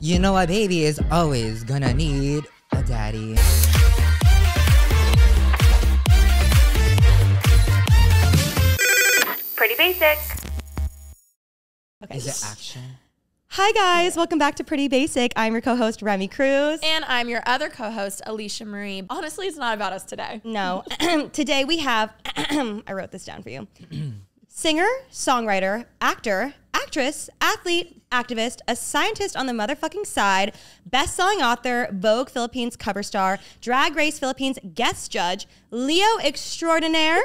You know a baby is always gonna need a daddy. Pretty basic. Okay. Is it action? Hi guys, welcome back to Pretty Basic. I'm your co-host Remy Cruz. And I'm your other co-host, Alicia Marie. Honestly, it's not about us today. No, today we have, I wrote this down for you. Singer, songwriter, actor, actress, athlete, activist, a scientist on the motherfucking side, best-selling author, Vogue Philippines cover star, Drag Race Philippines guest judge, Leo extraordinaire,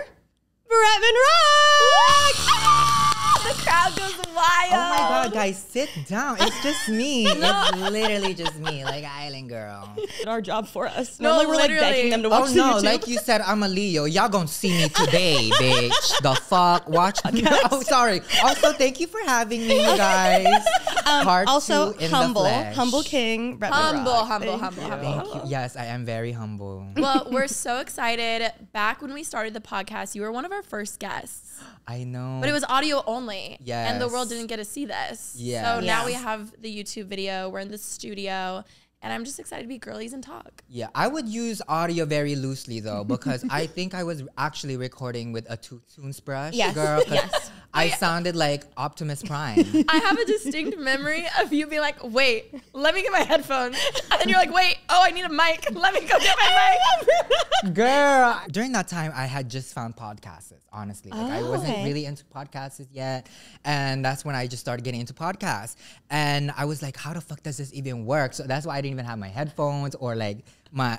Bretman Rock! The crowd goes wild. Oh my God, guys, sit down. It's just me. It's literally just me, like Island Girl. Did our job for us. No, Normally we're like literally. begging them to Oh watch no, the YouTube. like you said, I'm a Leo. Y'all gonna see me today, bitch. The fuck? Watch me. Oh, sorry. Also, thank you for having me, you guys. Part also two in humble, the flesh. humble king, Bretman Humble, Rock. humble, Thank humble, you. humble. Thank you. Yes, I am very humble. Well, we're so excited. Back when we started the podcast, you were one of our first guests. I know. But it was audio only. Yes. And the world didn't get to see this. Yes. So now Yeah. we have the YouTube video. We're in the studio. And I'm just excited to be girlies and talk. Yeah, I would use audio very loosely though, because I think I was actually recording with a Tunes brush, Yes. girl. 'Cause Yes. I sounded like Optimus Prime. I have a distinct memory of you being like, wait, let me get my headphones. And then you're like, wait, oh, I need a mic. Let me go get my mic. Girl, during that time, I had just found podcasts, honestly. Like, I wasn't okay. really into podcasts yet. And that's when I just started getting into podcasts. And I was like, how the fuck does this even work? So that's why I didn't even have my headphones or like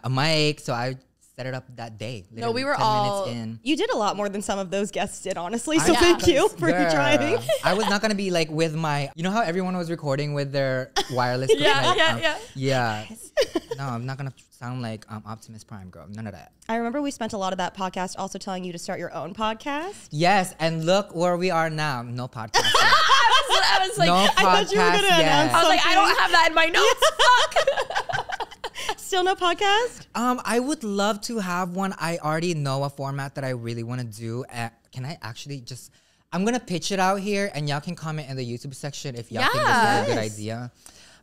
a mic. So I set it up that day. No, we literally were 10 all- minutes in. You did a lot more than some of those guests did, honestly. So I- thank you for Girl, trying. I was not gonna be like with my, you know how everyone was recording with their wireless? Yeah, like, yeah. No, I'm not gonna sound like Optimus Prime, girl. None of that. I remember we spent a lot of that podcast also telling you to start your own podcast. Yes, and look where we are now. No podcast. I was like, No I podcast thought you were gonna yet. announce I was like, I don't something. have that in my notes. Fuck. Still no podcast? I would love to have one. I already know a format that I really want to do. Can I actually just? I'm gonna pitch it out here, and y'all can comment in the YouTube section if y'all think this is a good Yes. idea.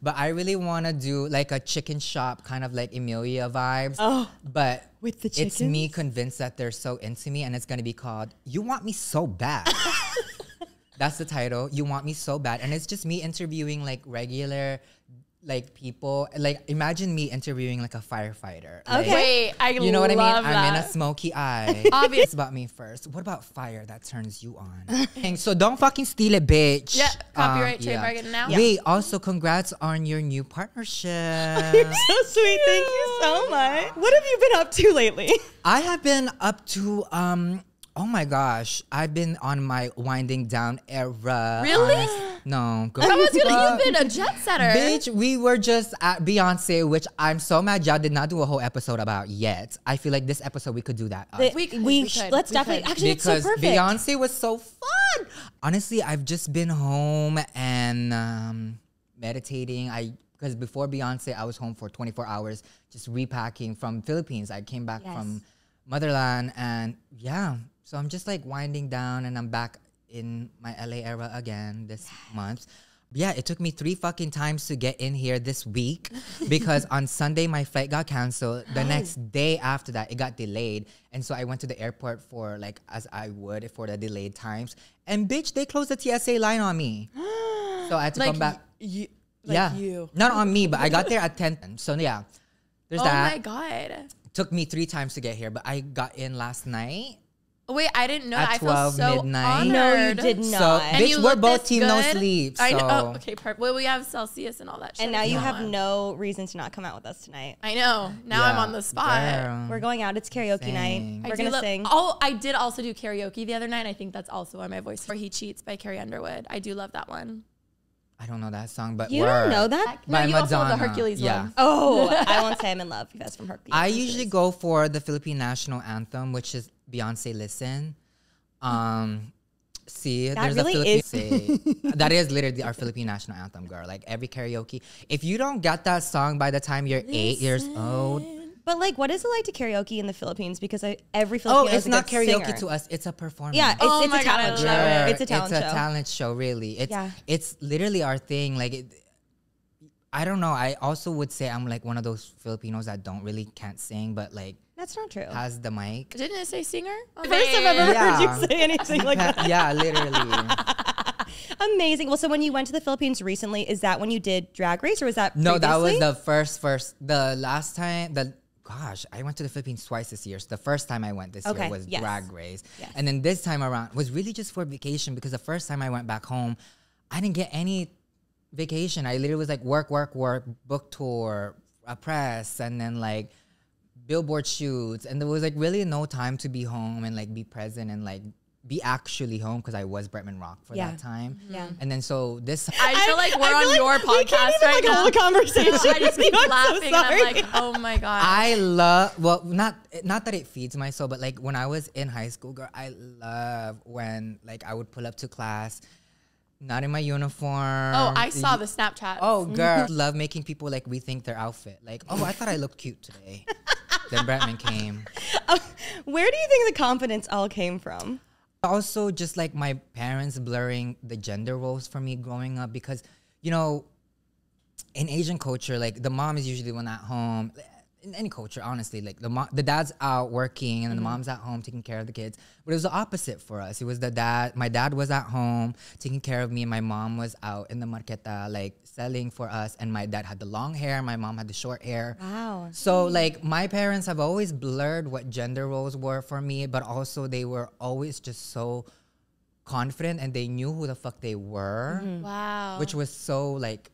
But I really want to do like a chicken shop, kind of like Emilia vibes. Oh, but with the it's me chickens? convinced that they're so into me, and it's gonna be called "You Want Me So Bad." That's the title. You Want Me So Bad, and it's just me interviewing like regular, like people. Like imagine me interviewing like a firefighter. Like, Okay. Wait, I you know what I mean? love I'm in a that. smoky eye. Obvious. It's about me first. What about fire that turns you on? And so don't fucking steal it, bitch. Yeah, copyright, trademark it now. Yeah. Wait, also congrats on your new partnership. You're so sweet. Thank you so much. What have you been up to lately? I have been up to oh my gosh, I've been on my winding down era. Really? No, go. I was gonna, you've been a jet setter. Bitch, we were just at Beyonce, which I'm so mad y'all did not do a whole episode about yet. I feel like this episode we could do that. We could, we could, Let's we definitely. could. Actually, it's so Because perfect. Beyonce was so fun. Honestly, I've just been home and meditating. Because before Beyonce, I was home for 24 hours just repacking from Philippines. I came back from motherland and yeah. So I'm just like winding down and I'm back in my LA era again this month. Yeah, it took me 3 fucking times to get in here this week because on Sunday my flight got canceled. The next day after that, it got delayed. And so I went to the airport for like, as I would for the delayed times. And bitch, they closed the TSA line on me. So I had to come back. You, Not on me, but I got there at 10. So yeah, there's Oh that. my God. Took me 3 times to get here, but I got in last night. Wait, I didn't know At that. I feel 12 so midnight. honored. No, you did So, not. And bitch, you we're look both this team no good? sleep. I know. So. Oh, okay, perfect. Well, we have Celsius and all that shit. and now you have going on. no reason to not come out with us tonight. I know. Now I'm Yeah, on the spot. girl. We're going out. It's karaoke Sing. night. I We're do gonna love- sing. Oh, I did also do karaoke the other night. I think that's also why my voice. Where He Cheats by Carrie Underwood. I do love that one. I don't know that song, but You don't know that? No, By you also love the Madonna. Hercules Yeah. one. Oh, I won't say I'm in love. That's from Hercules. I usually go for the Philippine national anthem, which is Beyonce Listen. See, That there's really a Philippine that is literally our Philippine national anthem, girl. Like every karaoke. If you don't get that song by the time you're 8 years old, But like, what is it like to karaoke in the Philippines? Because every Filipino oh, it's is a not good karaoke singer. to us. It's a performance. Yeah, it's, Oh it's my a God, I talent love show. it. It's a talent show. It's a talent show, really. It's Yeah. it's literally our thing. Like I don't know. I also would say I'm like one of those Filipinos that can't sing, but like That's not true. has the mic. Didn't it say singer? First time I've ever heard Yeah. you say anything like that. Yeah, literally. Amazing. Well, so when you went to the Philippines recently, is that when you did Drag Race, or was that No, that was previously? the the last time. Gosh, I went to the Philippines twice this year. So the first time I went this Okay, year was yes. Drag Race. Yes. And then this time around was really just for vacation, because the first time I went back home, I didn't get any vacation. I literally was like work, book tour, a press, and then like billboard shoots. And there was like really no time to be home and like be present and like be actually home, because I was Bretman Rock for Yeah. that time. Yeah. And then so this I feel like we're I feel on your like we can't podcast even, right like, now. hold a conversation. I just keep I'm so laughing and I'm sorry. like, oh my god. I love, well, not that it feeds my soul, but like when I was in high school, girl, I love when like I would pull up to class, not in my uniform. Oh, I saw the Snapchat. Oh, girl, love making people like rethink their outfit. Like, oh, I thought I looked cute today. Then Bretman came. Where do you think the confidence all came from? Also, just like my parents blurring the gender roles for me growing up, because, you know, in Asian culture, like the mom is usually the one at home. In any culture, honestly, like the dad's out working and then the mom's at home taking care of the kids. But it was the opposite for us. It was my dad was at home taking care of me, and my mom was out in the marketa, like selling for us. And my dad had the long hair, my mom had the short hair. Wow. So like my parents have always blurred what gender roles were for me, but also they were always just so confident and they knew who the fuck they were, Wow. which was so like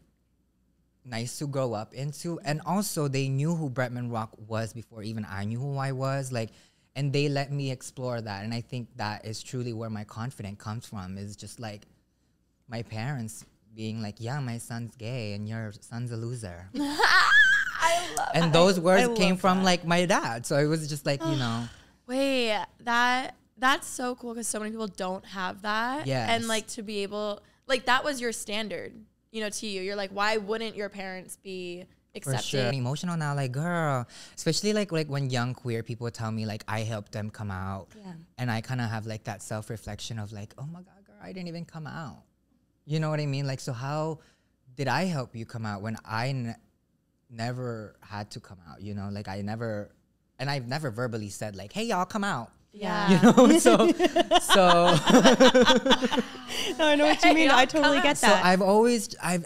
nice to grow up into. And also they knew who Bretman Rock was before even I knew who I was, like, and they let me explore that. And I think that is truly where my confidence comes from, is just like my parents being like, yeah, my son's gay and your son's a loser. I love And those words love came from that. like my dad. So it was just like, you know, Wait, that's so cool, because so many people don't have that. Yes. And like to be able, like that was your standard, you know, to you. You're like, why wouldn't your parents be for accepting? sure. I'm emotional now, like, girl, especially like when young queer people tell me like I helped them come out. Yeah. And I kind of have like that self-reflection of like, oh my God, girl, I didn't even come out. You know what I mean? Like, so how did I help you come out when I never had to come out? You know, like I've never verbally said like, hey, y'all come out. Yeah. You know, so No, I know what you mean. I totally get so that.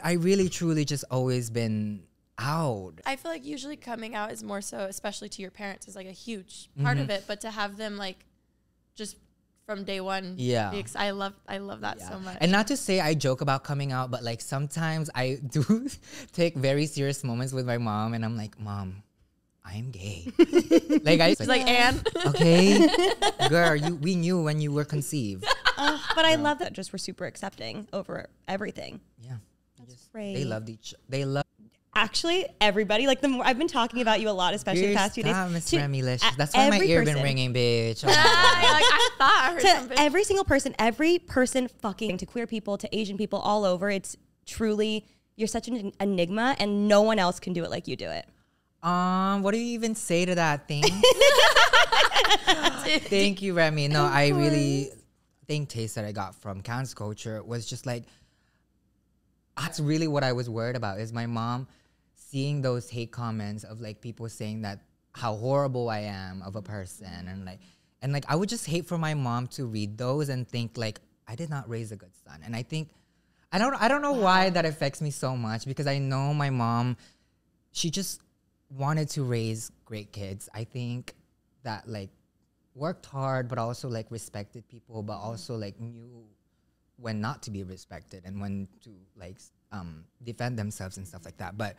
I really truly just always been out. I feel like usually coming out is more so, especially to your parents, is like a huge part of it. But to have them like just from day one, Yeah. I love that so much. And not to say I joke about coming out, but like sometimes I do take very serious moments with my mom, and I'm like, Mom, I'm gay. Like I She's like, Anne. okay, girl, we knew when you were conceived. But I love that just we're super accepting over everything. Yeah, Great. they loved they love. Actually, everybody, like the more I've been talking about you a lot, especially the past few days. Stop, Miss to Remy Licious. a- That's why my every ear person. been ringing, bitch. Oh, I thought I heard To something. every single person, fucking to queer people, to Asian people all over. It's truly, you're such an enigma, and no one else can do it like you do it. what do you even say to that thing? Thank you, Remy. No, I really think taste that I got from cancel culture was just like, that's really what I was worried about, is my mom seeing those hate comments of like people saying that how horrible I am of a person, and like I would just hate for my mom to read those and think like I did not raise a good son. And I think I don't know why that affects me so much, because I know my mom, she just wanted to raise great kids. I think that like worked hard, but also like respected people, but also like knew when not to be respected and when to like defend themselves and stuff like that. But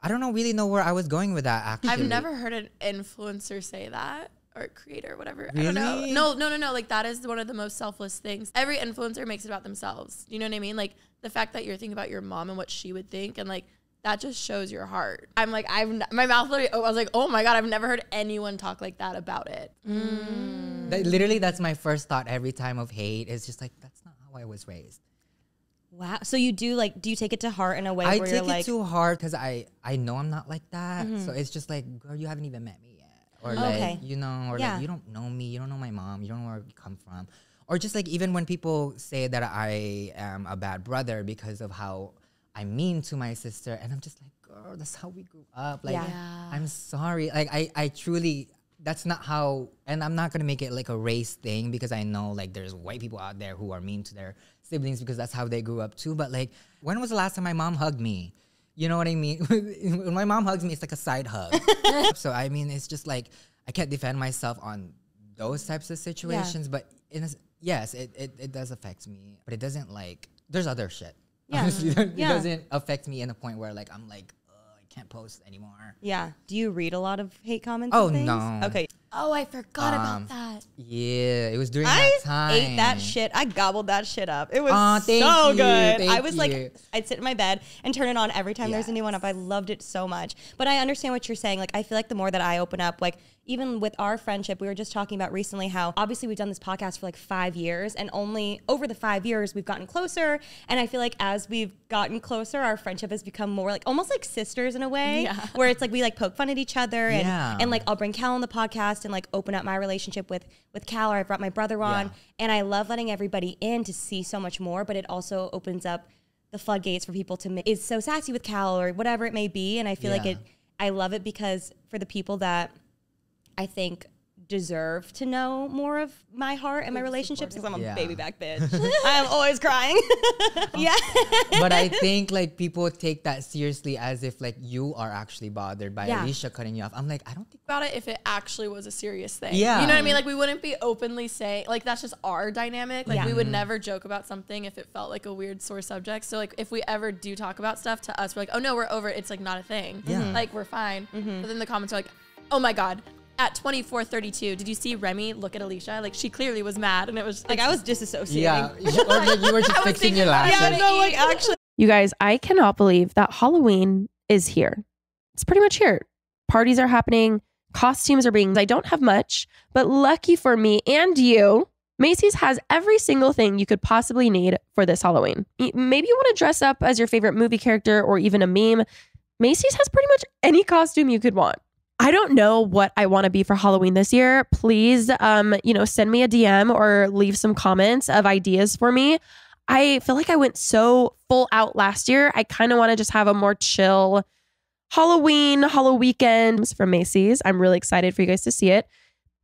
I don't really know where I was going with that, actually. I've never heard an influencer say that, or a creator, whatever. I don't Really? know. No. Like that is one of the most selfless things. Every influencer makes it about themselves. You know what I mean? Like the fact that you're thinking about your mom and what she would think, and like that just shows your heart. I'm like, my mouth literally, I was like, oh my God, I've never heard anyone talk like that about it. Literally, that's my first thought every time of hate. Is just like, that's not how I was raised. Wow. So you do you take it to heart in a way I where take you're it like, too hard because I know I'm not like that. So it's just like, girl, you haven't even met me yet. Or like, Okay. you know, or Yeah. like, you don't know me. You don't know my mom. You don't know where we come from. Or just like, even when people say that I am a bad brother because of how I'm mean to my sister, and I'm just like, girl, that's how we grew up. Like, Yeah. I'm sorry. Like, I truly, that's not how, and I'm not gonna make it like a race thing, because I know like there's white people out there who are mean to their siblings because that's how they grew up too. But like, when was the last time my mom hugged me? You know what I mean? When my mom hugs me, it's like a side hug. So I mean, it's just like, I can't defend myself on those types of situations, but yes, it does affect me, but it doesn't like, there's other shit. Yeah. Honestly, it Yeah. doesn't affect me in a point where like, I'm like, I can't post anymore. Yeah. Do you read a lot of hate comments? Oh, and things? no. Okay. Oh, I forgot about that. Yeah, it was during I that time. ate that shit. I gobbled that shit up. It was Thank so you, good. thank I was you. like, I'd sit in my bed and turn it on every time there's a new one up. I loved it so much. But I understand what you're saying. Like, I feel like the more that I open up, like, even with our friendship, we were just talking about recently how obviously we've done this podcast for like 5 years, and only over the 5 years we've gotten closer. And I feel like as we've gotten closer, our friendship has become more like almost like sisters in a way, where it's like we like poke fun at each other, and like I'll bring Cal on the podcast and like open up my relationship with Cal, or I brought my brother on, and I love letting everybody in to see so much more. But it also opens up the floodgates for people to is so sassy with Cal or whatever it may be. And I feel like I love it because for the people that I think deserve to know more of my heart and my relationships, because I'm a baby back bitch. I'm always crying. But I think like people take that seriously as if like you are actually bothered by Alicia cutting you off. I'm like, I don't think About it if it actually was a serious thing. Yeah. You know what I mean? Like, we wouldn't be openly saying, like, that's just our dynamic. Like, we would never joke about something if it felt like a weird sore subject. So, like, if we ever do talk about stuff to us, we're like, oh no, we're over it. It's like not a thing. Yeah. Like, we're fine. But then the comments are like, oh my God. At 24:32, did you see Remy look at Alicia? Like, she clearly was mad, and it was Like I was disassociating. yeah. Or like you were just fixing your lashes. Yeah, no, like actually. You guys, I cannot believe that Halloween is here. It's pretty much here. Parties are happening. Costumes are being, I don't have much, but lucky for me and you, Macy's has every single thing you could possibly need for this Halloween. Maybe you want to dress up as your favorite movie character or even a meme. Macy's has pretty much any costume you could want. I don't know what I want to be for Halloween this year. Please, send me a DM or leave some comments of ideas for me. I feel like I went so full out last year. I kind of want to just have a more chill Halloween weekend from Macy's. I'm really excited for you guys to see it.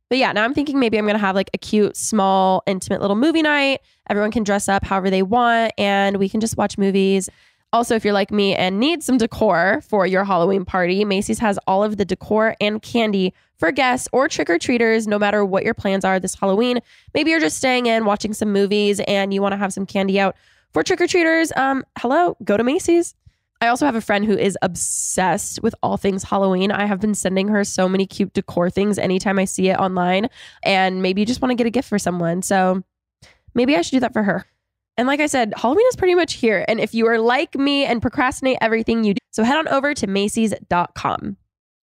But yeah, now I'm thinking maybe I'm going to have like a cute, small, intimate little movie night. Everyone can dress up however they want and we can just watch movies. Also, if you're like me and need some decor for your Halloween party, Macy's has all of the decor and candy for guests or trick-or-treaters, no matter what your plans are this Halloween. Maybe you're just staying in, watching some movies, and you want to have some candy out for trick-or-treaters. Hello, go to Macy's. I also have a friend who is obsessed with all things Halloween. I have been sending her so many cute decor things anytime I see it online, and maybe you just want to get a gift for someone. So maybe I should do that for her. And like I said, Halloween is pretty much here. And if you are like me and procrastinate everything you do, so head on over to Macy's.com.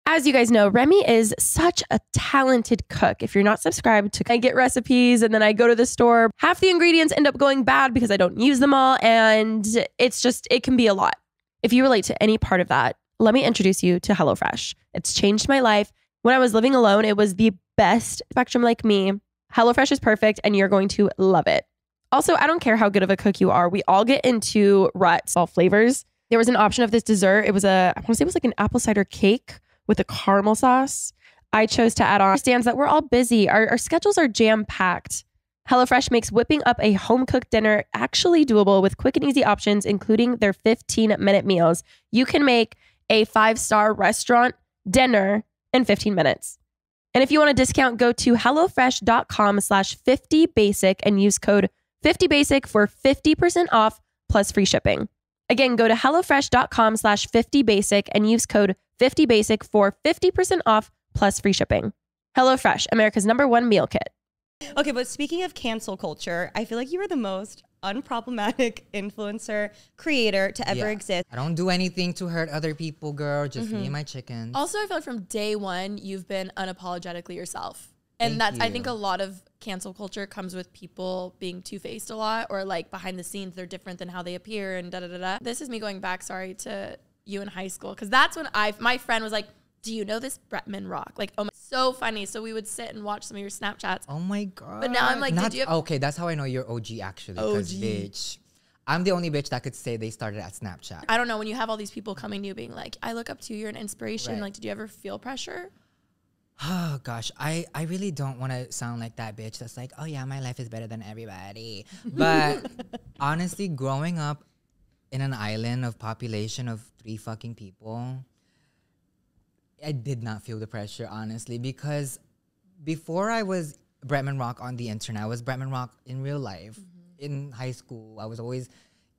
As you guys know, Remy is such a talented cook. If you're not subscribed to, I get recipes and then I go to the store. Half the ingredients end up going bad because I don't use them all. And it can be a lot. If you relate to any part of that, let me introduce you to HelloFresh. It's changed my life. When I was living alone, it was the best. Spectrum like me, HelloFresh is perfect and you're going to love it. Also, I don't care how good of a cook you are. We all get into ruts, all flavors. There was an option of this dessert. It was I want to say it was like an apple cider cake with a caramel sauce. I chose to add on. Understands that we're all busy. Our schedules are jam-packed. HelloFresh makes whipping up a home-cooked dinner actually doable with quick and easy options, including their 15-minute meals. You can make a 5-star restaurant dinner in 15 minutes. And if you want a discount, go to HelloFresh.com/50basic and use code 50basic for 50% off plus free shipping. Again, go to HelloFresh.com/50basic and use code 50basic for 50% off plus free shipping. HelloFresh, America's #1 meal kit. Okay, but speaking of cancel culture, I feel like you are the most unproblematic influencer creator to ever exist. I don't do anything to hurt other people, girl. Just me and my chickens. Also, I feel like from day one, you've been unapologetically yourself. And Thank I you. think a lot of cancel culture comes with people being two-faced a lot, or like behind the scenes, they're different than how they appear and da-da-da-da. This is me going back, to you in high school. Because that's when my friend was like, do you know this Bretman Rock? Like, oh my, so funny. So we would sit and watch some of your Snapchats. Oh my God. But now I'm like, did you have- Okay, that's how I know you're OG actually. Because, bitch, I'm the only bitch that could say they started at Snapchat. I don't know, when you have all these people coming to you being like, I look up to you, you're an inspiration. Right. Like, did you ever feel pressure? Oh gosh, I really don't want to sound like that bitch that's like, oh yeah, my life is better than everybody. But honestly, growing up in an island of population of 3 fucking people, I did not feel the pressure, honestly, because before I was Bretman Rock on the internet, I was Bretman Rock in real life. In high school, I was always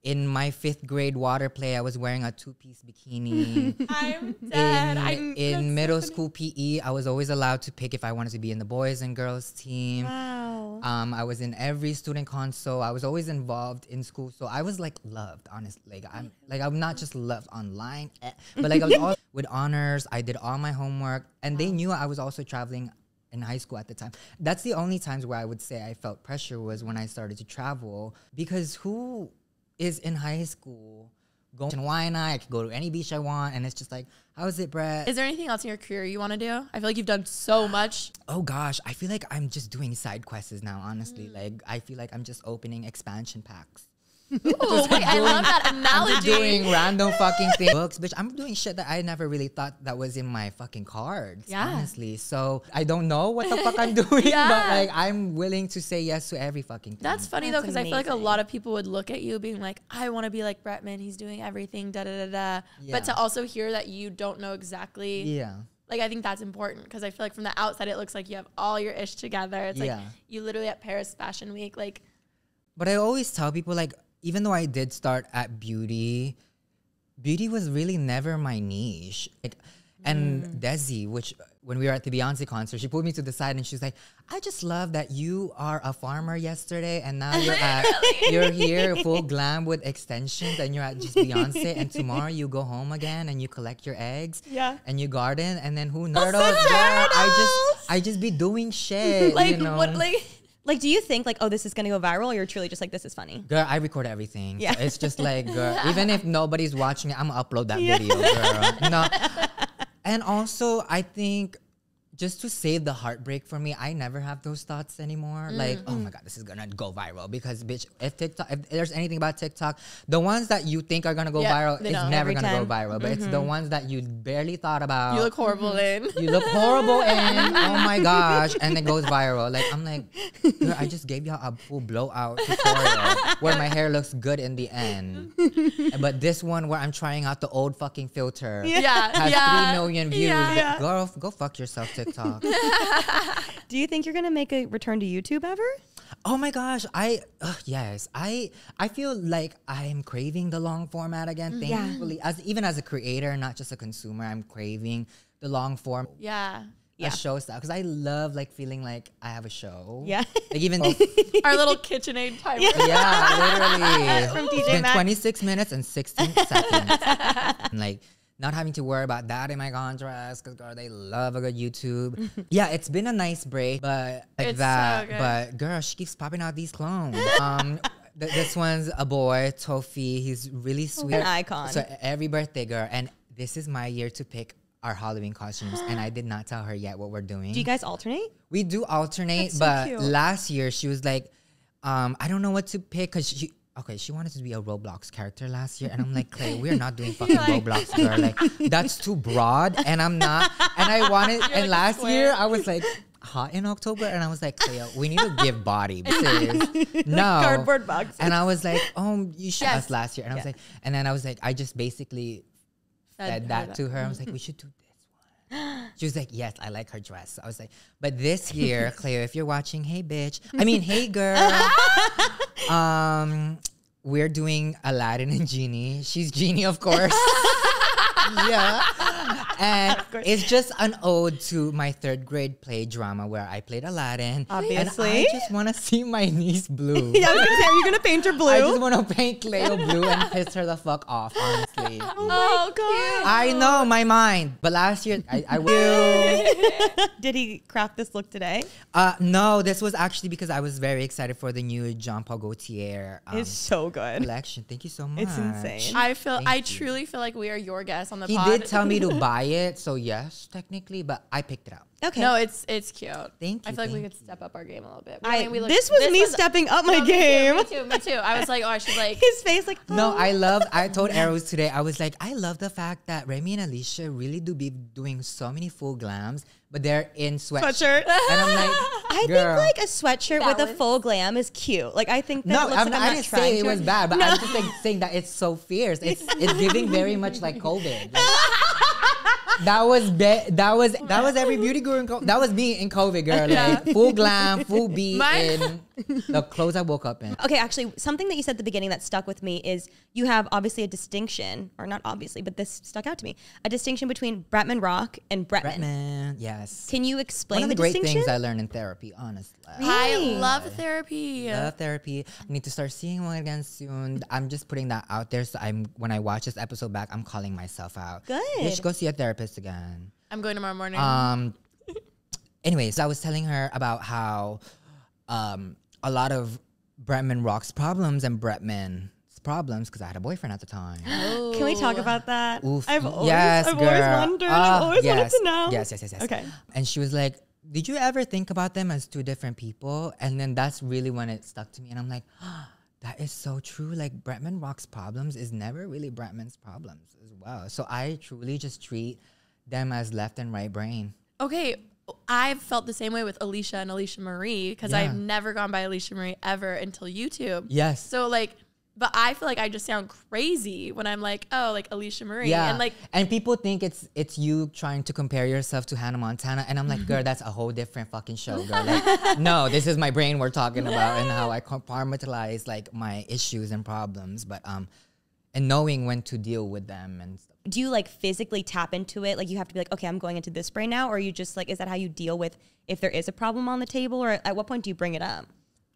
in my 5th grade water play. I was wearing a 2-piece bikini. I'm dead. In middle school PE, I was always allowed to pick if I wanted to be in the boys and girls team. Wow. I was in every student council. I was always involved in school, so I was like loved, honestly. I'm not just loved online, but like I was all with honors. I did all my homework, and they knew I was also traveling in high school at the time. That's the only times where I would say I felt pressure was when I started to travel, because who is in high school going to Hawaii? I could go to any beach I want, and it's just like, how is it, Brett? Is there anything else in your career you want to do? I feel like you've done so much. Oh gosh, I feel like I'm just doing side quests now, honestly. Like, I feel like I'm just opening expansion packs. Oh, wait, I love that I'm just analogy. doing random fucking things. Books, bitch. I'm doing shit that I never really thought that was in my fucking cards. Yeah. Honestly. So I don't know what the fuck I'm doing, Yeah. but like I'm willing to say yes to every fucking thing. That's funny though, That's because I feel like a amazing. lot of people would look at you being like, I want to be like Bretman. He's doing everything, da da da da. Yeah. But to also hear that you don't know exactly, Yeah. like, I think that's important, because I feel like from the outside it looks like you have all your ish together. It's Yeah. like you literally at Paris Fashion Week, like, But I always tell people, like, even though I did start at beauty was really never my niche. Like, and Desi, which when we were at the Beyonce concert, she pulled me to the side and she's like, I just love that you are a farmer yesterday and now you're here full glam with extensions and you're at just Beyonce, and tomorrow you go home again and you collect your eggs and you garden, and then who knows? I just be doing shit. like you know? what, Like, do you think like, oh, this is gonna go viral, or you're truly just like, this is funny? Girl, I record everything. Yeah. So it's just like, girl, even if nobody's watching it, I'm gonna upload that video, girl. No. And also, I think just to save the heartbreak for me, I never have those thoughts anymore. Like, oh my God, this is gonna go viral. Because, bitch, if there's anything about TikTok, the ones that you think are gonna go Yeah, viral they is don't. never Every gonna time. go viral. But it's the ones that you barely thought about. you look horrible in. You look horrible and oh my gosh, and it goes viral. Like, I'm like, girl, I just gave y'all a full blowout tutorial where my hair looks good in the end. But this one where I'm trying out the old fucking filter Yeah, has yeah. 3 million views. Yeah. Girl, go fuck yourself, TikTok. Do you think you're gonna make a return to YouTube ever? Oh my gosh, yes. I feel like I'm craving the long format again, thankfully. Even as a creator, not just a consumer, I'm craving the long form. Yeah. A show style, because I love like feeling like I have a show. Yeah. Like even Our little KitchenAid timer. yeah, literally. From It's TJ been Maxx. 26 minutes and 16 seconds. And like not having to worry about that in my contracts, because girl, they love a good YouTube. Yeah, it's been a nice break, but like It's that. so good. But girl, she keeps popping out these clones. This one's a boy, Tofi. He's really sweet. An icon. So every birthday, girl, and this is my year to pick our Halloween costumes, and I did not tell her yet what we're doing. Do you guys alternate? We do alternate, That's so but cute. last year she was like, I don't know what to pick, because she wanted to be a Roblox character last year, and I'm like, Clay, we're not doing fucking Roblox, girl. Like, that's too broad, and I'm not. And I wanted, and like a last square. year I was like hot in October, and I was like, Clay, we need to give body, because no Cardboard box. And I was like, oh, you should Yes. us last year, and I was like, and then I was like, I just basically said that to her. I was like, we should do this one. She was like, yes, I like her dress. I was like, but this year, Cleo, if you're watching, hey bitch. I mean, hey girl. We're doing Aladdin and Genie. She's Genie, of course. Yeah. And it's just an ode to my 3rd grade play drama where I played Aladdin. Obviously. And I just want to see my niece blue. Yeah, I was gonna say, are you gonna paint her blue? I just want to paint Cleo blue and piss her the fuck off, honestly. Oh, God. I know, my mind. But last year, I will. Did he craft this look today? No, this was actually because I was very excited for the new Jean Paul Gaultier It's so good. collection. Thank you so much. It's insane. I truly feel like we are your guests on the He pod. did tell me to buy it, so yes, technically, but I picked it out. Okay. No, it's cute. Thank you, I feel like we thank could step up our game a little bit. This was me stepping up my game. Me too. I was like, oh, I should like. His face like, No, oh. I told Arrows today, I was like, I love the fact that Remy and Alicia really do be doing so many full glams, but they're in Sweatshirt. And I'm like, I girl. think like a sweatshirt with a Balance. full glam is cute. Like I think that No, it looks like I'm I not didn't trying say it to. was bad, but I'm just like saying that it's so fierce. It's giving very much like COVID. That was every beauty guru in COVID. That was me in COVID, girl. Like full glam, full beat, Mine- in the clothes I woke up in. Okay, actually, something that you said at the beginning that stuck with me is you have obviously a distinction, or not obviously, but this stuck out to me, a distinction between Bretman Rock and Bretman. Bretman, yes. Can you explain One of the great distinction? things I learned in therapy, honestly. I Really? love therapy. Love therapy. I need to start seeing one again soon. I'm just putting that out there. So when I watch this episode back, I'm calling myself out. Good. You should go see a therapist again. I'm going tomorrow morning. Anyways, I was telling her about how a lot of Bretman Rock's problems and Bretman's problems, because I had a boyfriend at the time. Can we talk about that? Oof. I've always Yes, wondered. I've always wanted to know. Yes. Okay. And she was like, did you ever think about them as two different people? And then that's really when it stuck to me. And I'm like, that is so true. Like Bretman Rock's problems is never really Bretman's problems as well. So I truly just treat them as left and right brain. Okay, I've felt the same way with Alicia and Alicia Marie because Yeah. I've never gone by Alicia Marie ever until YouTube. Yes. So like, but I feel like I just sound crazy when I'm like, oh, like Alicia Marie. Yeah, And like, and people think it's you trying to compare yourself to Hannah Montana, and I'm like, girl, that's a whole different fucking show, girl. Like, no, this is my brain we're talking about, and how I compartmentalize like my issues and problems, but and knowing when to deal with them and stuff. Do you like physically tap into it? Like you have to be like, okay, I'm going into this brain now, or are you just like, is that how you deal with if there is a problem on the table, or at what point do you bring it up?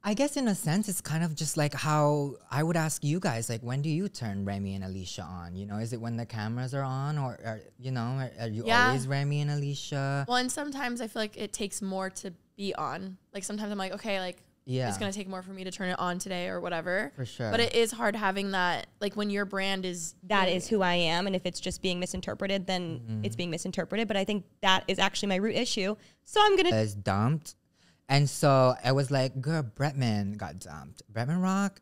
I guess in a sense, it's kind of just like how I would ask you guys, like, when do you turn Remy and Alicia on? You know, is it when the cameras are on, or you know, are you Yeah. always Remy and Alicia? well, and sometimes I feel like it takes more to be on. Like sometimes I'm like, okay, like Yeah. it's gonna take more for me to turn it on today or whatever. For sure. But it is hard having that, like when your brand is That is who I am, and if it's just being misinterpreted, then it's being misinterpreted. But I think that is actually my root issue. So I'm gonna. Was dumped. And so I was like, girl, Bretman got dumped. Bretman Rock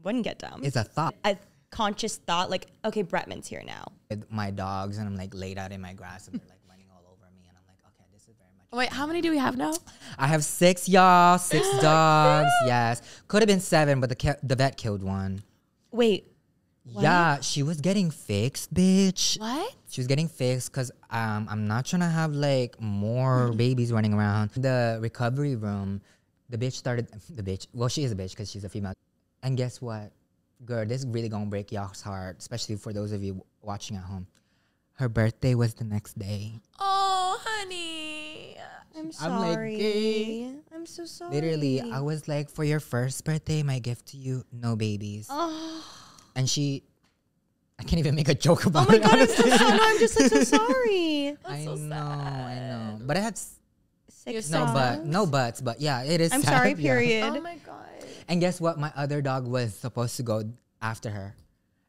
Wouldn't get dumb. is a thought A conscious thought, like, okay, Bretman's here now. with my dogs, and I'm like laid out in my grass, and they're like running all over me, and I'm like, okay, this is very much. Wait, how many do we have now? I have 6, y'all, 6 dogs. Yes, could have been 7, but the vet killed one. Wait, Yeah, she was getting fixed, bitch. What? She was getting fixed because I'm not trying to have like more babies running around. The recovery room, the bitch started, well, she is a bitch because she's a female. And guess what? Girl, this is really going to break y'all's heart, especially for those of you watching at home. Her birthday was the next day. Oh, honey. I'm I'm like, sorry. "Gay." I'm so sorry. Literally, I was like, for your first birthday, my gift to you, no babies. Oh, And I can't even make a joke about my it. God, I'm so honestly. sorry. No, I'm just like so sorry. I so know. But I had Six No dogs. no buts, but yeah, it is I'm sad, sorry, yeah. period. Oh my God. And guess what? My other dog was supposed to go after her.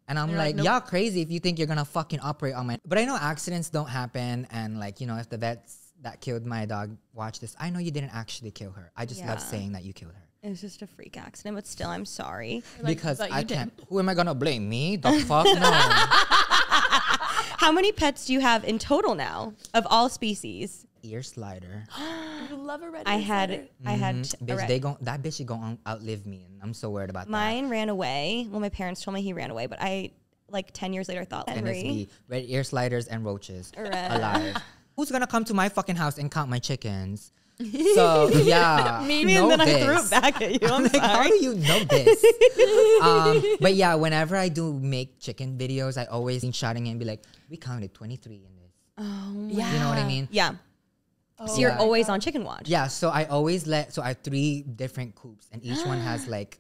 And I'm You're like, like, nope. y'all crazy if you think you're gonna fucking operate on my. But I know accidents don't happen, and like, you know, if the vets that killed my dog watch this, I know you didn't actually kill her. I just love Yeah. saying that you killed her. It was just a freak accident, but still, I'm sorry. Like, Because but you I did. can't. Who am I gonna blame? Me? The fuck no. How many pets do you have in total now of all species? Ear slider. You love a red. I had Bitch, that bitch is gonna outlive me, and I'm so worried about that. mine ran away. Well, my parents told me he ran away, but I like 10 years later thought And it's Henry. the red ear sliders and roaches Right. alive. Who's gonna come to my fucking house and count my chickens? So yeah, Me, know and then this. I threw it back at you. I'm Like, how sorry. do you know this? But yeah, whenever I do make chicken videos, I always shouting and be like, "We counted 23 in this." Oh, Yeah. You know what I mean? yeah. Oh, So you're Yeah. always on chicken watch. Yeah. So I always so I have 3 different coops, and each one has like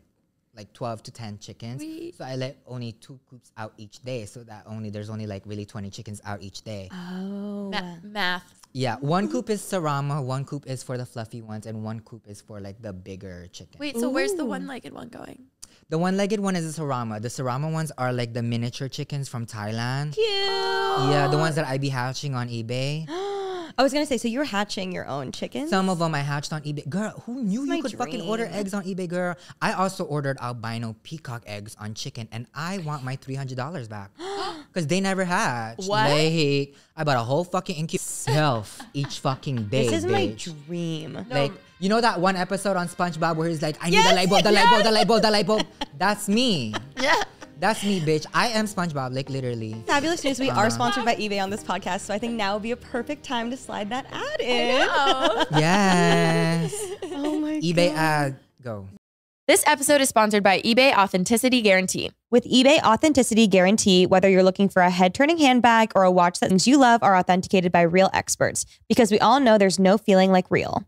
12 to 10 chickens. Sweet. So I let only 2 coops out each day, so that there's only like really 20 chickens out each day. Oh. math. Yeah, 1 coop is Sarama, 1 coop is for the fluffy ones, and 1 coop is for like the bigger chicken. Wait, so where's the Ooh. one-legged one going? The one-legged one is a Sarama. The Sarama ones are like the miniature chickens from Thailand. Cute. Yeah, the ones that I be hatching on eBay. I was gonna say, so you're hatching your own chickens? Some of them I hatched on eBay. Girl, who knew my you could fucking order dream. eggs on eBay, girl? I also ordered albino peacock eggs on chicken, and I want my $300 back. Because they never hatched. What? Like, I bought a whole fucking incubator self each fucking day, This is my bitch. dream. Like, you know that one episode on SpongeBob where he's like, I need Yes, the light bulb, the yes. light bulb, the light bulb, the light bulb. That's me. Yeah. That's me, bitch. I am SpongeBob, like literally. Fabulous news. We are sponsored by eBay on this podcast, so I think now would be a perfect time to slide that ad in. Oh. Yes. Oh my eBay God. ad, go. This episode is sponsored by eBay Authenticity Guarantee. With eBay Authenticity Guarantee, whether you're looking for a head-turning handbag or a watch that things you love are authenticated by real experts, because we all know there's no feeling like real.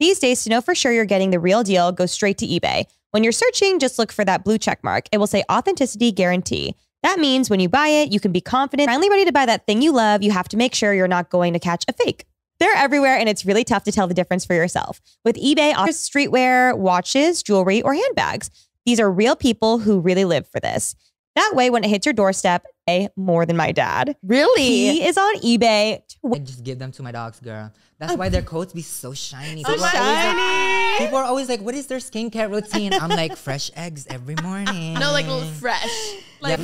These days, to know for sure you're getting the real deal, go straight to eBay. When you're searching, just look for that blue check mark. It will say Authenticity Guarantee. That means when you buy it, you can be confident, finally ready to buy that thing you love. You have to make sure you're not going to catch a fake. They're everywhere, and it's really tough to tell the difference for yourself. With eBay, offers streetwear, watches, jewelry, or handbags. These are real people who really live for this. That way, when it hits your doorstep, more than my dad. Really? He is on eBay. I just give them to my dogs, girl. That's why their coats be so shiny. So People are always like- shiny. people are always like, what is their skincare routine? I'm like, fresh eggs every morning. No, like a little fresh. Like,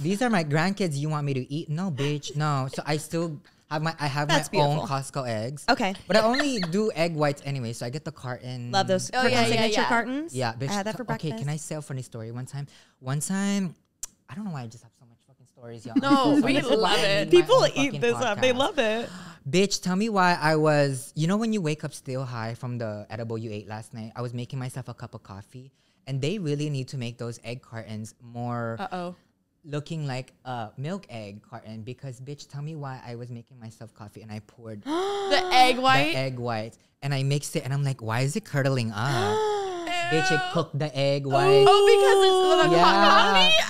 These are my grandkids you want me to eat? No, bitch. No. So I still have my That's my own beautiful. Costco eggs. Okay. But I only do egg whites anyway, so I get the carton. Love those Oh, yeah, signature yeah. cartons. Yeah, bitch. I had that for breakfast. Okay, can I say a funny story? One time, I don't know why I just have so much fucking stories, y'all. No, I'm so we sorry. love This is why I it. need my People own eat fucking this up. They podcast. love it. Bitch, tell me why I was, you know, when you wake up still high from the edible you ate last night, I was making myself a cup of coffee, and they really need to make those egg cartons more uh-oh. looking like a milk egg carton, because bitch, tell me why I was making myself coffee and I poured The egg white. the egg white and I mixed it and I'm like, why is it curdling up? Bitch, it cooked the egg white. Oh, because it's the hot coffee.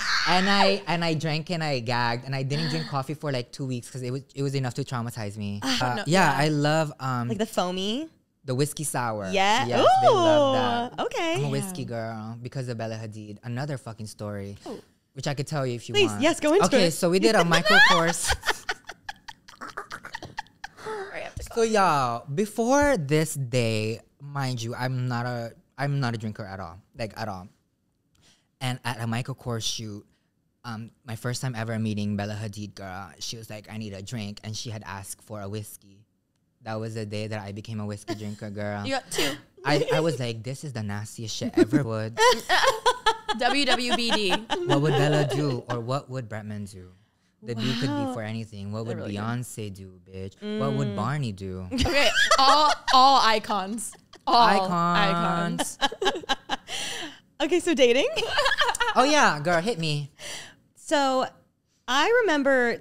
And I drank and I gagged and I didn't drink coffee for like 2 weeks because it was enough to traumatize me. No, yeah, I love Like the foamy. the whiskey sour. Yeah. Yes, they love that. Okay. I'm a whiskey girl because of Bella Hadid. Another fucking story, Oh. which I could tell you if you Please, want. yes, go into okay, it. so we did a micro course. I have to go. So y'all, before this day, mind you, I'm not a drinker at all, like at all. And at a micro course shoot, my first time ever meeting Bella Hadid, girl, she was like, I need a drink, and she had asked for a whiskey. That was the day that I became a whiskey drinker, girl. You got 2. I was like, this is the nastiest shit ever. Would WWBD. what would Bella do, or what would Bretman do? The B could be for anything. What would really Beyonce do, bitch? What would Barney do? Okay, all icons. All Icons. Okay, so dating. Oh yeah, girl, hit me. So I remember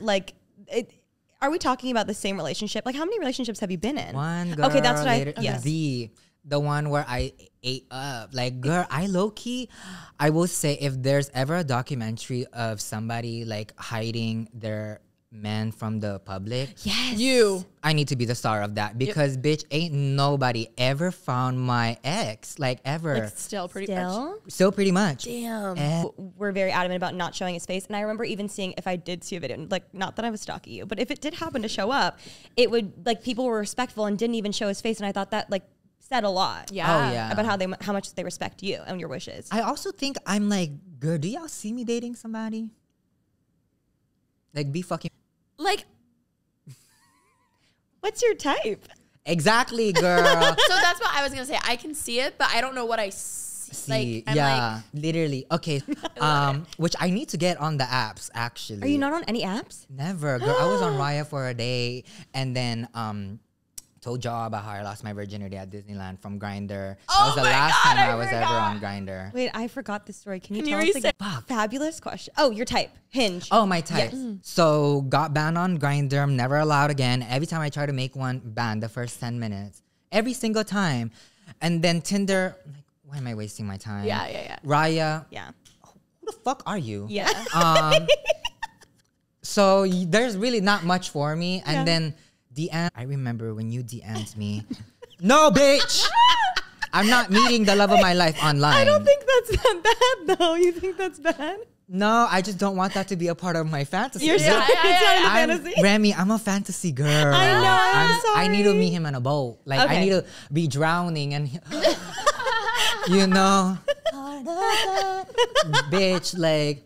are we talking about the same relationship? Like how many relationships have you been in? One girl. Okay, that's what later, yes. The one where I ate up. Like, girl, I low key, I will say, if there's ever a documentary of somebody like hiding their men from the public, Yes. You. I need to be the star of that because, bitch, ain't nobody ever found my ex, like ever. Like still pretty much. Still? Still pretty much. Damn. Eh, We're very adamant about not showing his face. And I remember even seeing, if I did see a video, like not that I was stalking you, but if it did happen to show up, it would, like, people were respectful and didn't even show his face. And I thought that, like, said a lot. Yeah. Oh, yeah. About how much they respect you and your wishes. I also think I'm like, girl, do y'all see me dating somebody? Like, be fucking. Like, What's your type? Exactly, girl. so that's what I was gonna say. I can see it, but I don't know what I see. See, Like, I'm yeah, literally. Okay, which I need to get on the apps actually. Are you not on any apps? Never, girl. I was on Raya for a day, and then told y'all about how I lost my virginity at Disneyland from Grindr. That Oh was the my last God, time I I was ever forgot. on Grindr. Wait, I forgot this story. Can you Can tell you us again? Fuck. Fabulous question. Oh, your type. Hinge. Oh, my type. Yes. So got banned on Grindr. I'm never allowed again. Every time I try to make one, banned the first 10 minutes. Every single time. And then Tinder, like, why am I wasting my time? Yeah. Raya, Yeah. who the fuck are you? Yeah. So there's really not much for me. And Yeah. then DM, I remember when you DM'd me. No, bitch! I'm not meeting the love of my life online. I don't think that's that bad though. You think that's bad? No, I just don't want that to be a part of my fantasy. You're so it's not in the fantasy. Remy, I'm a fantasy girl. I know, I'm I need to sorry. meet him in a boat. Like I Okay. need to be drowning and you know, bitch, like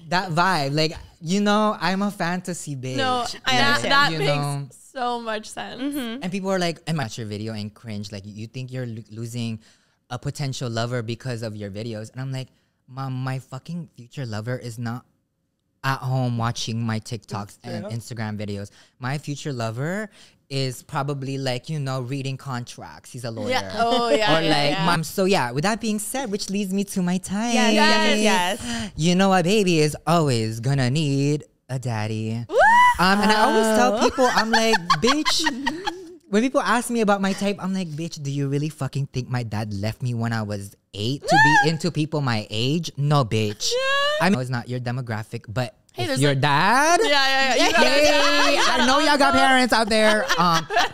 that vibe. Like, you know, I'm a fantasy bitch. No, I that, understand. that You makes know. so much sense. And people are like, "Am I watch your video and cringe? Like, you think you're losing a potential lover because of your videos?" And I'm like, "Mom, my fucking future lover is not at home watching my TikToks and Instagram videos. My future lover is probably like, you know, reading contracts. He's a lawyer." Yeah. Oh yeah. Or yeah, like, yeah. Mom. So yeah, with that being said, which leads me to my type. Yes. You know, a baby is always gonna need a daddy. And I always tell people, I'm like, bitch. When people ask me about my type, I'm like, bitch, do you really fucking think my dad left me when I was 8 to be into people my age? No, bitch. I know it's not your demographic, but Hey, if there's your like- dad. Yeah. You got Hey, I know y'all got parents out there.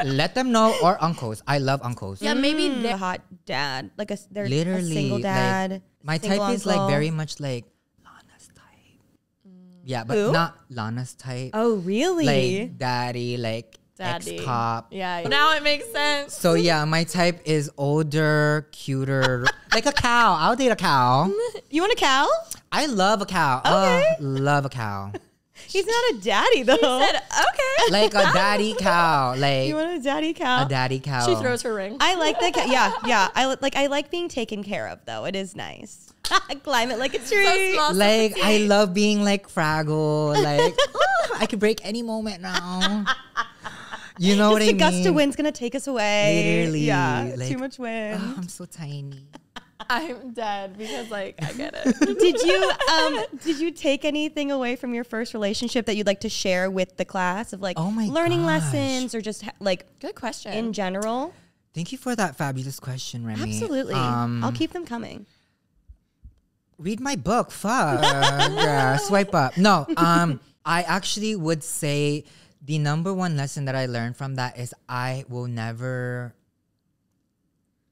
Let them know, or uncles. I love uncles. Yeah, maybe A they hot dad, like they're Literally, a single like, dad. my single type is like uncle. very much like Lana's type. Yeah, but Who? not Lana's type. Oh, really? Like daddy, like Daddy. ex-cop. Yeah. Now it makes sense. So yeah, my type is older, cuter, like a cow. I'll date a cow. You want a cow? I love a cow. Okay. Love a cow. He's not a daddy though. Said, okay. Like a daddy cow. Like You want a daddy cow? a daddy cow. She throws her ring. I like that. Yeah. I like being taken care of though. It is nice. Climb it like a tree. So small, so Like I petite. love being like Fraggle. Like I could break any moment now. You know what I Just a mean? gust of wind's gonna take us away. Literally, Yeah. like, Too much wind. Oh, I'm so tiny. I'm dead because like I get it. Did you take anything away from your first relationship that you'd like to share with the class of like Oh my learning gosh. lessons or just like Good question. in general? Thank you for that fabulous question, Remy. Absolutely. I'll keep them coming. Read my book. Fuck. Yeah, swipe up. No, I actually would say the number one lesson that I learned from that is I will never.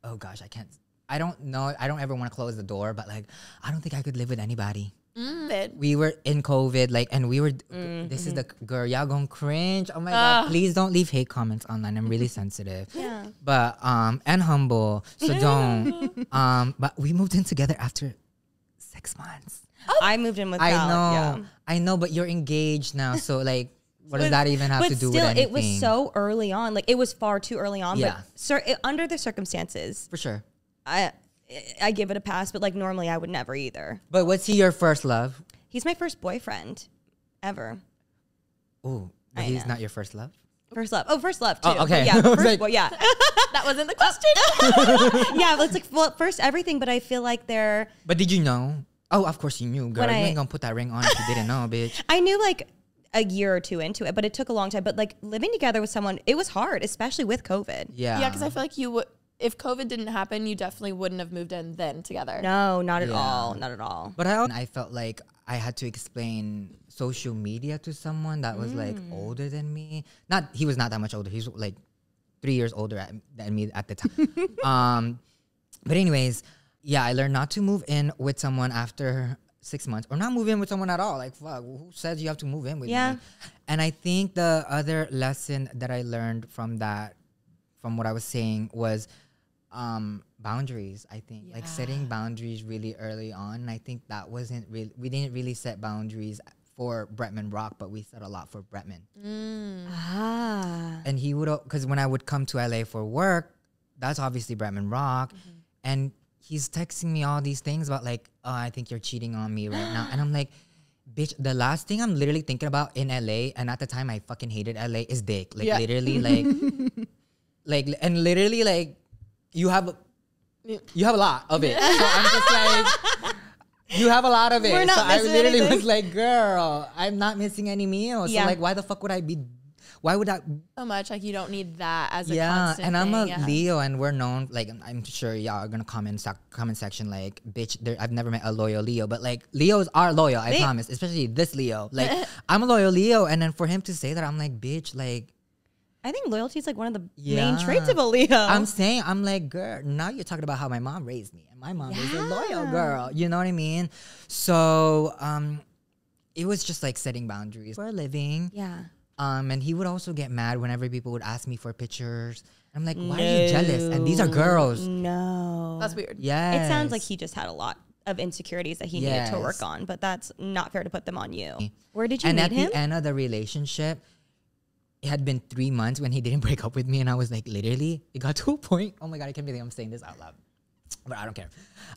Oh gosh, I don't know. I don't ever want to close the door, but like, I don't think I could live with anybody. We were in COVID, like, and we were. This is the girl. Y'all gonna cringe. Oh my god! Please don't leave hate comments online. I'm really sensitive. Yeah. But and humble. So don't. But we moved in together after 6 months. I moved in with I Cal, know, yeah. I know, but you're engaged now, so like, what does that even have But to do still, with anything? it was so early on. Like it was far too early on. Yeah. But under the circumstances, for sure. I give it a pass. But like normally, I would never either. But was he your first love? He's my first boyfriend ever. Oh, but I he's know. not your first love. First love. Oh, first love too. Oh, okay. Yeah, I was first like- boy. Yeah. That wasn't the question. Yeah. But it's like well, first everything. But I feel like they're. But did you know? Oh, of course you knew, girl. When You I- ain't gonna put that ring on if you didn't know, bitch. I knew like a year or two into it, but it took a long time. But like living together with someone, it was hard, especially with COVID. Yeah. Yeah, because I feel like you would. If COVID didn't happen, you definitely wouldn't have moved in then together. No, not at Yeah. all. Not at all. But I felt like I had to explain social media to someone that was like older than me. He was not that much older. He's like 3 years older than me at the time. But anyways, yeah, I learned not to move in with someone after 6 months, or not move in with someone at all. Like, fuck, who says you have to move in with Yeah. me? And I think the other lesson that I learned from that, from what I was saying, was boundaries. I think like setting boundaries really early on. And I think that wasn't really, we didn't really set boundaries for Bretman Rock, but we set a lot for Bretman. Ah. And he would, because when I would come to LA for work, that's obviously Bretman Rock. And he's texting me all these things about like, oh, I think you're cheating on me right now. And I'm like, bitch, the last thing I'm literally thinking about in LA, and at the time I fucking hated LA, is dick. Like literally like, and literally like, you have a lot of it. So I'm just like, you have a lot of it. We're not so I missing literally anything. was like, girl, I'm not missing any meals. Yeah. So like, why the fuck would I be, why would I, So much like you don't need that as a yeah, constant and I'm a thing, yeah. Leo, and we're known, like, I'm sure y'all are gonna comment section like, bitch, I've never met a loyal Leo, but like, Leos are loyal, I promise, especially this Leo. Like, I'm a loyal Leo, and then for him to say that, I'm like, bitch, like, I think loyalty is like one of the Yeah. main traits of a Leo. I'm saying, I'm like, girl, now you're talking about how my mom raised me. And my mom is a loyal girl. You know what I mean? So it was just like setting boundaries for a living. yeah. And he would also get mad whenever people would ask me for pictures. I'm like, why are you jealous? And these are girls. No. That's weird. Yeah. It sounds like he just had a lot of insecurities that he needed to work Yes. on, but that's not fair to put them on you. Where did you And meet at him? the end of the relationship, it had been 3 months when he didn't break up with me. And I was like, literally, it got to a point. Oh my God, I can't believe I'm saying this out loud. But I don't care.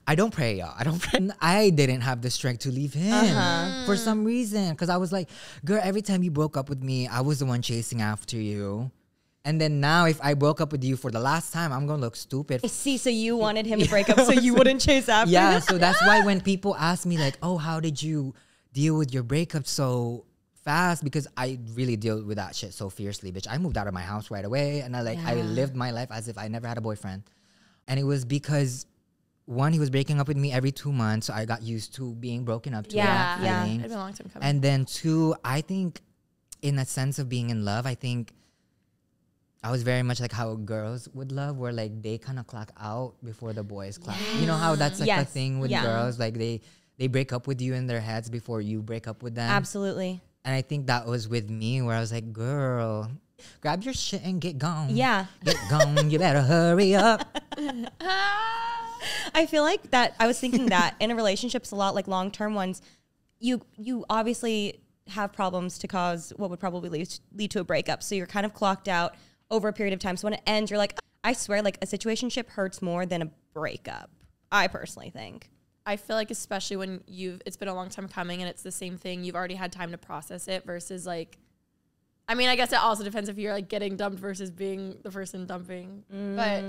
I don't pray, y'all. I don't pray. I didn't have the strength to leave him for some reason. Because I was like, girl, every time you broke up with me, I was the one chasing after you. And then now, if I broke up with you for the last time, I'm going to look stupid. I see, so you wanted him to break up so you wouldn't chase after Yeah, him? so that's why when people ask me like, oh, how did you deal with your breakup so fast? Because I really deal with that shit so fiercely, bitch. I moved out of my house right away and I lived my life as if I never had a boyfriend. And it was because one, he was breaking up with me every 2 months, so I got used to being broken up to that Yeah. feeling. It's been a long time coming. And then two, I think in a sense of being in love, I think I was very much like how girls would love, where like they kind of clock out before the boys clock. You know how that's like a Yes. thing with Yeah. girls, like they break up with you in their heads before you break up with them. Absolutely. And I think that was with me, where I was like, girl, grab your shit and get gone. Yeah. Get gone. You better hurry up. I feel like that I was thinking that in relationships a lot, like long-term ones, you obviously have problems to cause what would probably lead to a breakup. So you're kind of clocked out over a period of time. So when it ends, you're like, I swear, like a situationship hurts more than a breakup. I personally think. I feel like especially when it's been a long time coming and it's the same thing, you've already had time to process it versus like, I mean, I guess it also depends if you're like getting dumped versus being the person dumping, but,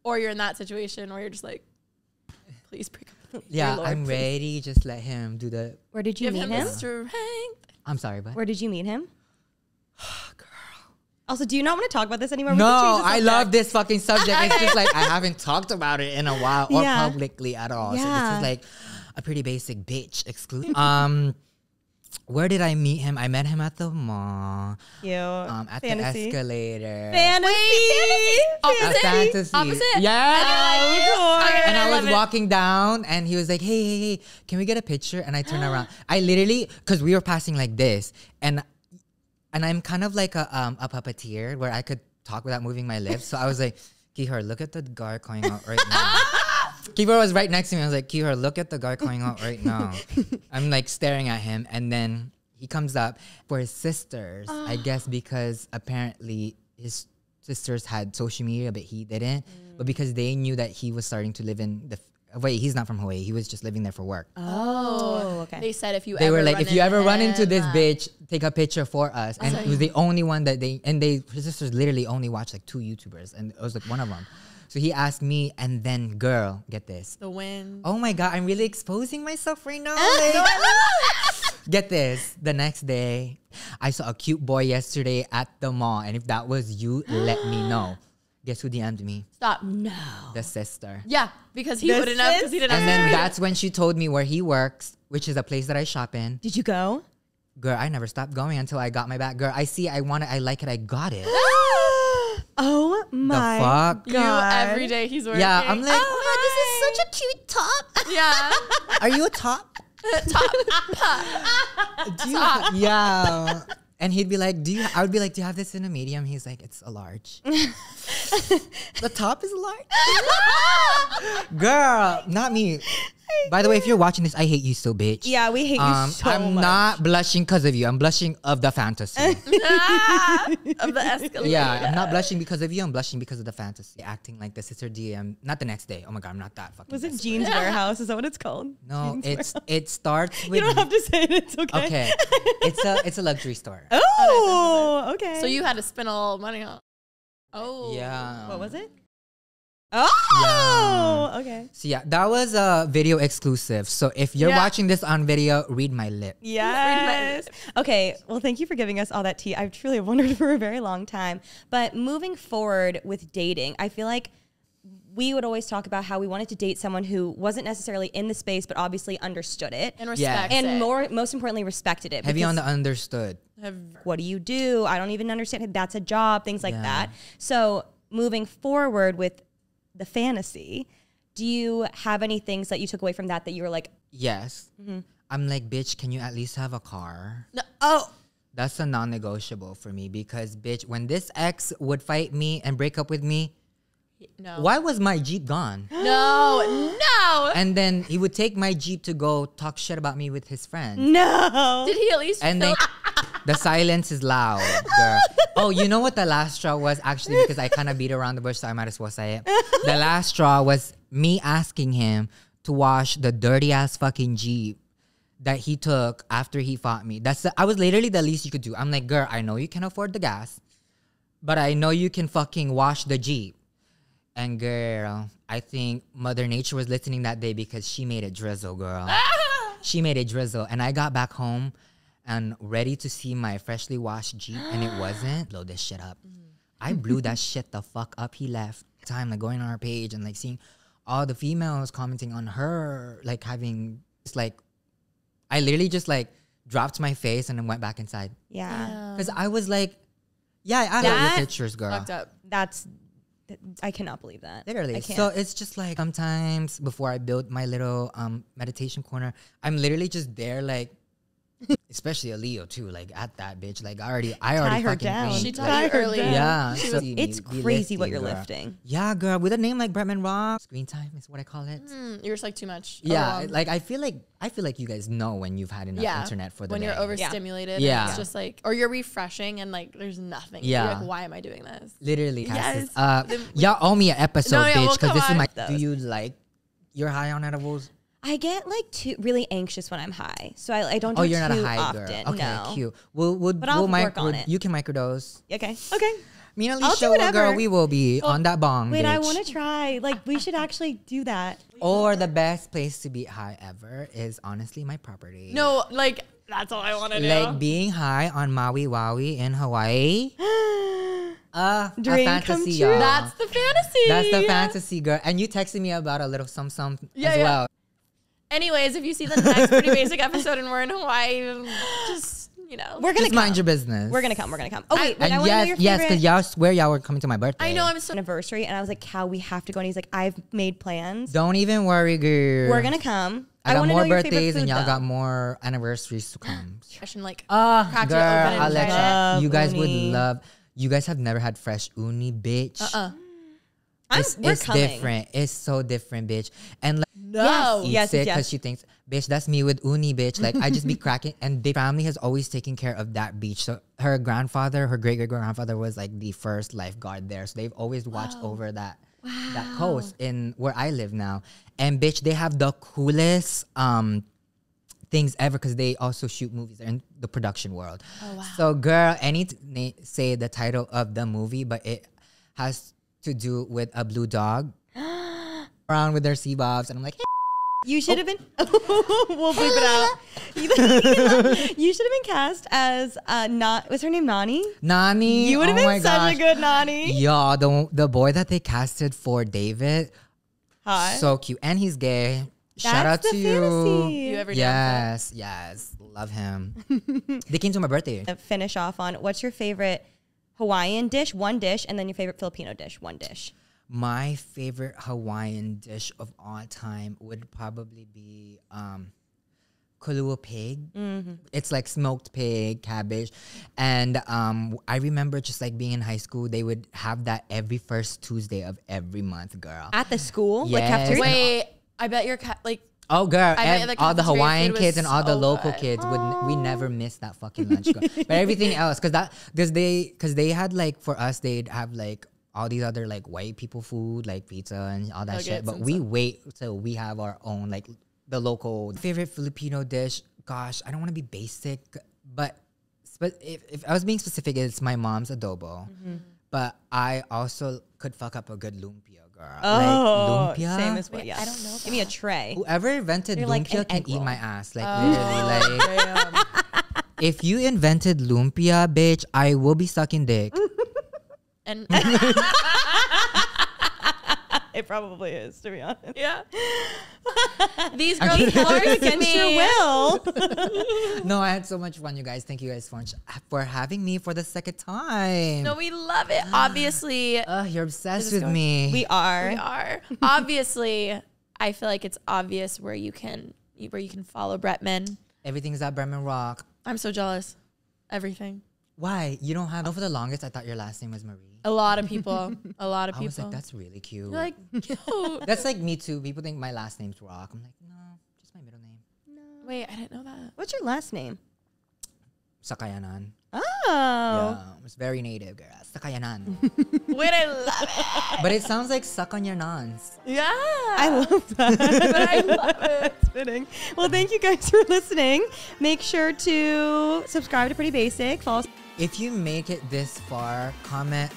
or you're in that situation where you're just like, please break up with me. Yeah, Dear Lord, I'm please. ready. Just let him do the. Where did you Give meet him him? the strength. I'm sorry, but. Where did you meet him? Also, do you not want to talk about this anymore? We No, can change the I subject. love this fucking subject. It's just like I haven't talked about it in a while or Yeah. publicly at all. So this Yeah. is like a pretty basic bitch exclusive. Where did I meet him? I met him at the mall. You. At Fantasy. the escalator. Fantasy. Opposite? A fantasy. Opposite? Yeah. And I love was it. walking down and he was like, hey, can we get a picture? And I turned around. I literally, because we were passing like this, and I'm kind of like a puppeteer where I could talk without moving my lips. So I was like, Kihar, look at the guy going out right now. Kihar was right next to me. I was like, Kihar, look at the guy going out right now. I'm like staring at him. And then he comes up for his sisters, I guess because apparently his sisters had social media, but he didn't. But because they knew that he was starting to live in wait, he's not from Hawaii. He was just living there for work. Oh, okay. They said if you They ever were like, run if you ever run into him, this bitch, take a picture for us. And it was the only one that his sisters literally only watched like 2 YouTubers, and it was like one of them. So he asked me, and then girl, get this. the wind. Oh my God, I'm really exposing myself right now. Like, get this. The next day, I saw a cute boy yesterday at the mall, and if that was you, let me know. Guess who DM'd me? Stop. No. The sister. Yeah, because he The wouldn't have, because he didn't And have then to. that's when she told me where he works, which is a place that I shop in. Did you go? Girl, I never stopped going until I got my bag. Girl, I see, I want it, I like it, I got it. Oh my fuck? You God. every day he's working. Yeah, I'm like, Oh, this is such a cute top. yeah. are you a top? Do you yeah. And he'd be like, I would be like, do you have this in a medium? He's like, it's a large. The top is a large? Girl, not me. By the way, if you're watching this, I hate you so, bitch. Yeah, we hate you so I'm much. not blushing because of you. I'm blushing of the fantasy. Of the escalator. Yeah, I'm not blushing because of you. I'm blushing because of the fantasy. Acting like the sister DM. Not the next day. Oh my God, I'm not that fucking. Was it desperate. Jean's Warehouse? Is that what it's called? No, Jean's it starts You with. don't have to say it. It's okay. Okay, it's a luxury store. Oh, okay. So you had to spend a lot of money on. Oh. Yeah. What was it? Oh, okay. So yeah, that was a video exclusive. So if you're Yeah. watching this on video, read my lip. Yes. Okay. Well, thank you for giving us all that tea. I've truly wondered for a very long time. But moving forward with dating, I feel like we would always talk about how we wanted to date someone who wasn't necessarily in the space, but obviously understood it. And respect And it. most importantly, respected it. Heavy on because the understood. what do you do? I don't even understand. That's a job, things like Yeah. that. So moving forward with the fantasy, do you have any things that you took away from that you were like, Yes. I'm like, bitch, can you at least have a car? No, oh, That's a non-negotiable for me because, bitch, when this ex would fight me and break up with me, no. why was my Jeep gone? No. And then he would take my Jeep to go talk shit about me with his friends. no? Did he at least And feel then the silence is loud, girl. Oh, you know what the last straw was? Actually, because I kind of beat around the bush, so I might as well say it. The last straw was me asking him to wash the dirty ass fucking Jeep that he took after he fought me. I was literally the least you could do. I'm like, girl, I know you can afford the gas, but I know you can fucking wash the Jeep. And girl, I think Mother Nature was listening that day because she made it drizzle, girl. She made it drizzle. And I got back home and ready to see my freshly washed Jeep, and it wasn't. Blow this shit up. I blew that shit the fuck up. He left. Time like going on our page and like seeing all the females commenting on her, like having just like, I literally just like dropped my face and then went back inside. Yeah. Because I was like, yeah, I have That your pictures, girl. fucked up? I cannot believe that. Literally. I can't. So it's just like sometimes before I build my little meditation corner, I'm literally just there like, especially a Leo too, like at that bitch. Like I already her fucking down. think, She like, told Tie you her earlier. down. yeah. She so was- you It's be crazy what you're girl. lifting. Yeah, girl. With a name like Bretman Rock, screen time is what I call it. You're just like too much. Yeah, Overwhelmed. like I feel like you guys know when you've had enough internet for the when day. you're overstimulated. Yeah. And it's just like, or you're refreshing and like there's nothing. Yeah. You're like, why am I doing this? Literally, Yes. Cassis. Y'all owe me an episode, No, yeah, bitch. we'll Because this is come my. on. Do you like your high on edibles? I get like really anxious when I'm high, so I don't do Oh, it you're not too a high often. girl. Okay, No. cute. But I'll work on it. You can microdose. Okay. Me and I'll Alicia, do whatever. girl, we will be on that bong, Wait, bitch. I want to try. Like, we should actually do that. Or the best place to be high ever is honestly my property. No, like that's all I want to do. Like being high on Maui Waui in Hawaii. A Dream come fantasy, true. y'all. That's the fantasy. That's the fantasy, girl. And you texted me about a little some Yeah, as yeah. well. Anyways, if you see the next Pretty Basic episode and we're in Hawaii, just We're gonna Just come. mind your business. We're gonna come. Oh wait, but I And want to know your yes, yes, favorite because y'all swear y'all were coming to my birthday. I know I'm so. anniversary, and I was like, "Cal, we have to go." And he's like, "I've made plans. Don't even worry, girl. We're gonna come." I got wanna more know your favorite birthdays and food, y'all though. got more anniversaries to come. Like Girl, cracked it open and I'll let tried you. You guys would uni. love. You guys have never had fresh uni, bitch. We're It's coming. different. It's so different, bitch. And like, No. Yes, because yes. she thinks, bitch, that's me with uni, bitch. Like I just be cracking, and the family has always taken care of that beach. So her grandfather, her great grandfather, was like the first lifeguard there. So they've always watched over that coast in where I live now. And bitch, they have the coolest things ever because they also shoot movies. They're in the production world. Oh wow. So girl, I need to say the title of the movie, but it has to do with a blue dog around with their sea bobs, and I'm like, You should have been. We'll bleep it out. You should have been cast as not. Was her name Nani? Nani. You would have oh my been such gosh. a good Nani. Yeah, the boy that they casted for David, Hi. so cute, and he's gay. Shout out That's to the you. fantasy. You ever done Yes, love him. They came to my birthday. Finish off on what's your favorite Hawaiian dish, one dish, and then your favorite Filipino dish, one dish. My favorite Hawaiian dish of all time would probably be kalua pig. It's like smoked pig, cabbage. And I remember just like being in high school, they would have that every first Tuesday of every month, girl. At the school, like Yes. cafeteria. Wait, I bet you're like. Oh, girl, I bet the all the cafeteria Hawaiian food was kids and all the so local good. kids we never miss that fucking lunch, girl. But everything else, because they had like for us they'd have like all these other like white people food like pizza and all that shit. Nuggets But and we stuff. wait till we have our own like the local favorite Filipino dish. Gosh, I don't want to be basic, but if I was being specific, it's my mom's adobo. But I also could fuck up a good lumpia, girl. Oh, like, lumpia. same as what? Wait, Yeah, I don't know Give me a tray. Whoever invented They're like lumpia an can egg eat roll. my ass. Like literally, like if you invented lumpia, bitch, I will be sucking dick. And It probably is, to be honest. Yeah. These girls flirt Against your will. No, I had so much fun, you guys. Thank you guys for having me for the second time. No, we love it. Obviously, You're obsessed this with going? me. We are. we are. Obviously, I feel like it's obvious where you can follow Bretman. Everything's at Bremen Rock. I'm so jealous. Everything. Why? You don't have... No, for the longest, I thought your last name was Marie. A lot of people. A lot of I people. was like, that's really cute. You're like, cute. That's like me too. People think my last name's Rock. I'm like, no, just my middle name. Wait, I didn't know that. What's your last name? Sakayanan. Oh. Yeah, it's very native, girl. Sakayanan. Wait, I love it. But it sounds like suck on your nans. Yeah. I love that. But I love it. It's fitting. Well, thank you guys for listening. Make sure to subscribe to Pretty Basic. Follow us. If you make it this far, comment.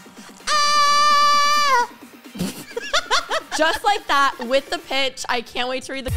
Just like that with the pitch. I can't wait to read the